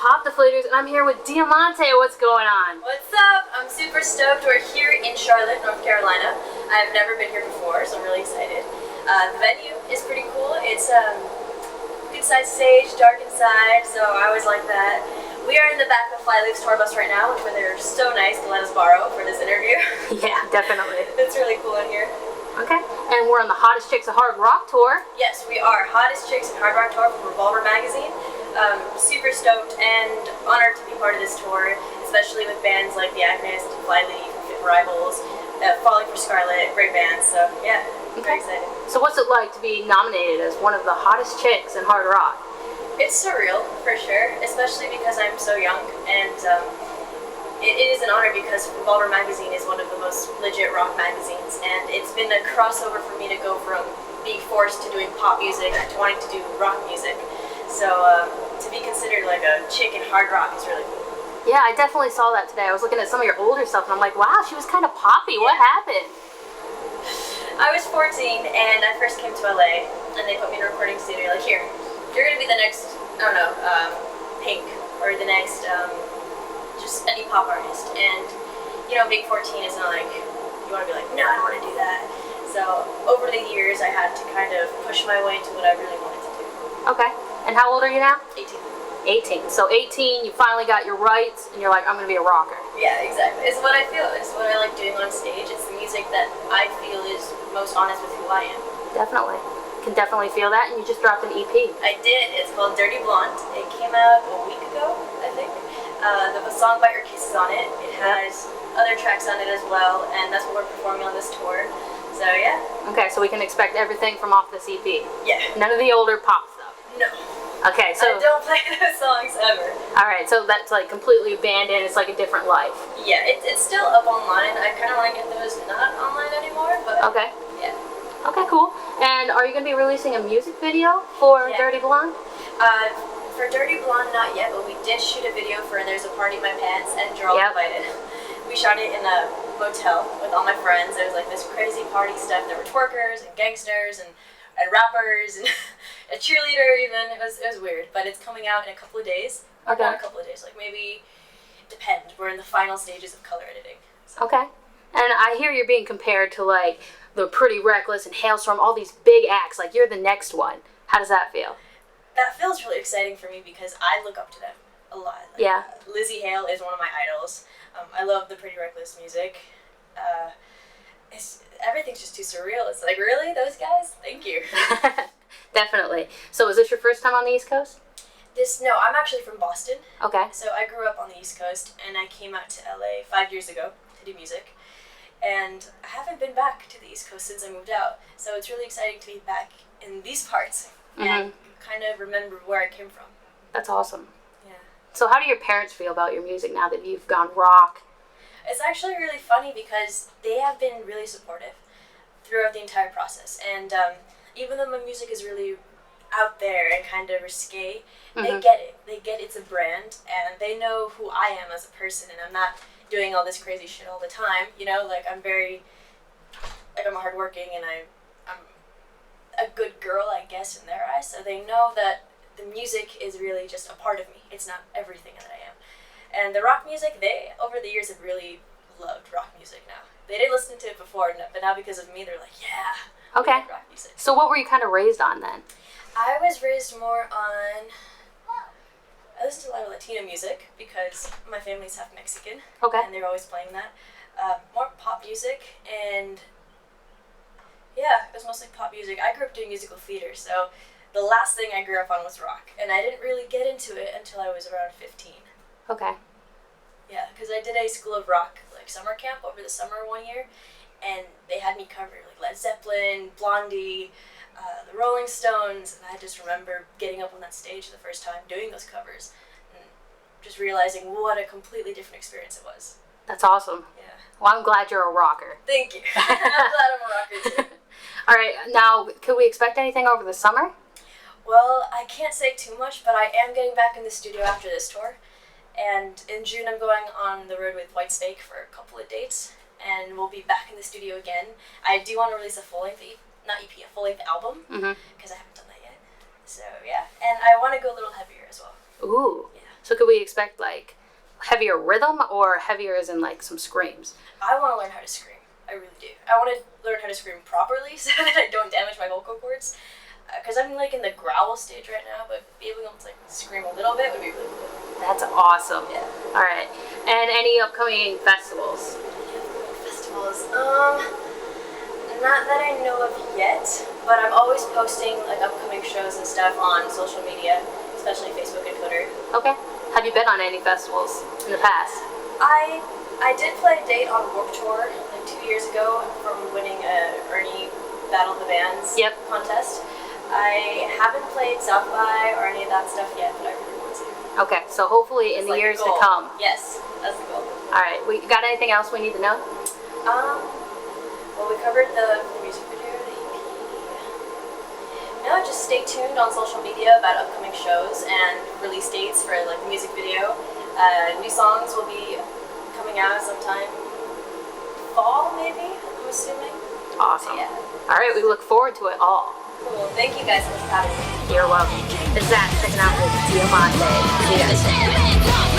Pop Deflators, and I'm here with Diamante. What's going on? What's up? I'm super stoked. We're here in Charlotte, North Carolina. I've never been here before, so I'm really excited. The venue is pretty cool. It's a good-sized stage, dark inside, so I always like that. We are in the back of Flyleaf's tour bus right now, which they're so nice to let us borrow for this interview. Yeah, definitely. It's really cool in here. Okay, and we're on the Hottest Chicks of Hard Rock tour. Yes, we are. Hottest Chicks in Hard Rock tour from Revolver magazine. Super stoked and honored to be part of this tour, especially with bands like The Agonist, Flyleaf, Fit Rivals, Falling for Scarlet, great bands, so yeah, very excited. So what's it like to be nominated as one of the hottest chicks in hard rock? It's surreal, for sure, especially because I'm so young, and it is an honor because Revolver magazine is one of the most legit rock magazines, and it's been a crossover for me to go from being forced to doing pop music to wanting to do rock music. So to be considered like a chick in hard rock is really cool. Yeah, I definitely saw that today. I was looking at some of your older stuff, and I'm like, wow, she was kind of poppy. What happened? I was 14, and I first came to LA, and they put me in a recording studio. Like, here, you're gonna be the next, I don't know, Pink, or the next, just any pop artist. And, you know, being 14 is not like, you wanna be like, no, I don't wanna do that. So, over the years, I had to kind of push my way into what I really wanted to do. Okay, and how old are you now? 18. 18. So 18, you finally got your rights, and you're like, I'm gonna be a rocker. Yeah, exactly. It's what I feel. It's what I like doing on stage. It's the music that I feel is most honest with who I am. Definitely. Can definitely feel that, and you just dropped an EP. I did. It's called Dirty Blonde. It came out a week ago, I think. The song Bite Your Kisses on it. It has other tracks on it as well, and that's what we're performing on this tour. So yeah. Okay, so we can expect everything from off this EP. Yeah. None of the older pop stuff. No. Okay, so I don't play those songs ever. all right, so that's like completely abandoned. It's like a different life. Yeah, it's still up online. I kind of want to get those not online anymore, but Okay. yeah. Okay, cool. And are you gonna be releasing a music video for Dirty Blonde? For Dirty Blonde, not yet, but we did shoot a video for There's a Party in My Pants, and you're all invited. We shot it in a motel with all my friends. It was like this crazy party stuff. There were twerkers and gangsters and rappers and a cheerleader even. It was weird, but it's coming out in a couple of days. Okay. Not a couple of days, like maybe, depend. We're in the final stages of color editing. So. Okay. And I hear you're being compared to like the Pretty Reckless and Hailstorm, all these big acts. Like you're the next one. How does that feel? That feels really exciting for me because I look up to them a lot. Like, Yeah. Lizzie Hale is one of my idols. I love the Pretty Reckless music. Everything's just too surreal. It's like, really? Those guys? Thank you. Definitely. So is this your first time on the East Coast? No, I'm actually from Boston. Okay. So I grew up on the East Coast, and I came out to LA 5 years ago to do music. And I haven't been back to the East Coast since I moved out. So it's really exciting to be back in these parts and kind of remember where I came from. That's awesome. Yeah. So how do your parents feel about your music now that you've gone rock? It's actually really funny because they have been really supportive throughout the entire process. And even though my music is really out there and kind of risque, they get it. They get it's a brand, and they know who I am as a person, and I'm not doing all this crazy shit all the time. You know, like I'm hardworking, and I'm a good girl, I guess, in their eyes. So they know that the music is really just a part of me. It's not everything that I am. And the rock music, they, over the years, have really loved rock music now. They didn't listen to it before, but now because of me, they're like, yeah, Okay. we like rock music. So what were you kind of raised on then? I was raised more on, I listened to a lot of Latino music because my family's half Mexican. Okay. And they're always playing that. More pop music, and yeah, it was mostly pop music. I grew up doing musical theater, so the last thing I grew up on was rock, and I didn't really get into it until I was around 15. Okay. Yeah, because I did a School of Rock like summer camp over the summer one year, and they had me cover like Led Zeppelin, Blondie, the Rolling Stones, and I just remember getting up on that stage the first time doing those covers, and just realizing what a completely different experience it was. That's awesome. Yeah. Well, I'm glad you're a rocker. Thank you. I'm glad I'm a rocker too. All right, now, could we expect anything over the summer? Well, I can't say too much, but I am getting back in the studio after this tour. And in June, I'm going on the road with White Snake for a couple of dates, and we'll be back in the studio again. I do want to release a full-length a full-length album, because I haven't done that yet. So, yeah. And I want to go a little heavier as well. Ooh. Yeah. So could we expect like heavier rhythm or heavier as in like some screams? I want to learn how to scream. I really do. I want to learn how to scream properly so that I don't damage my vocal cords. Because I'm like in the growl stage right now, but being able to like scream a little bit would be really cool. That's awesome. Yeah. All right. And any upcoming festivals? Festivals. Not that I know of yet, but I'm always posting like upcoming shows and stuff on social media, especially Facebook and Twitter. Okay. Have you been on any festivals in the past? I did play a date on Warped Tour like 2 years ago from winning a Ernie Battle of the Bands contest. I haven't played South by or any of that stuff yet, but I really want to. Okay, so hopefully in the years to come. Yes, that's the goal. All right, we got anything else we need to know? Well, we covered the music video, the EP. No, just stay tuned on social media about upcoming shows and release dates for like the music video. New songs will be coming out sometime fall, maybe, I'm assuming. Awesome. Yeah. All right, we look forward to it all. Cool. Thank you guys so much for having me. You're welcome. It's Zach checking out with Diamante. See you guys.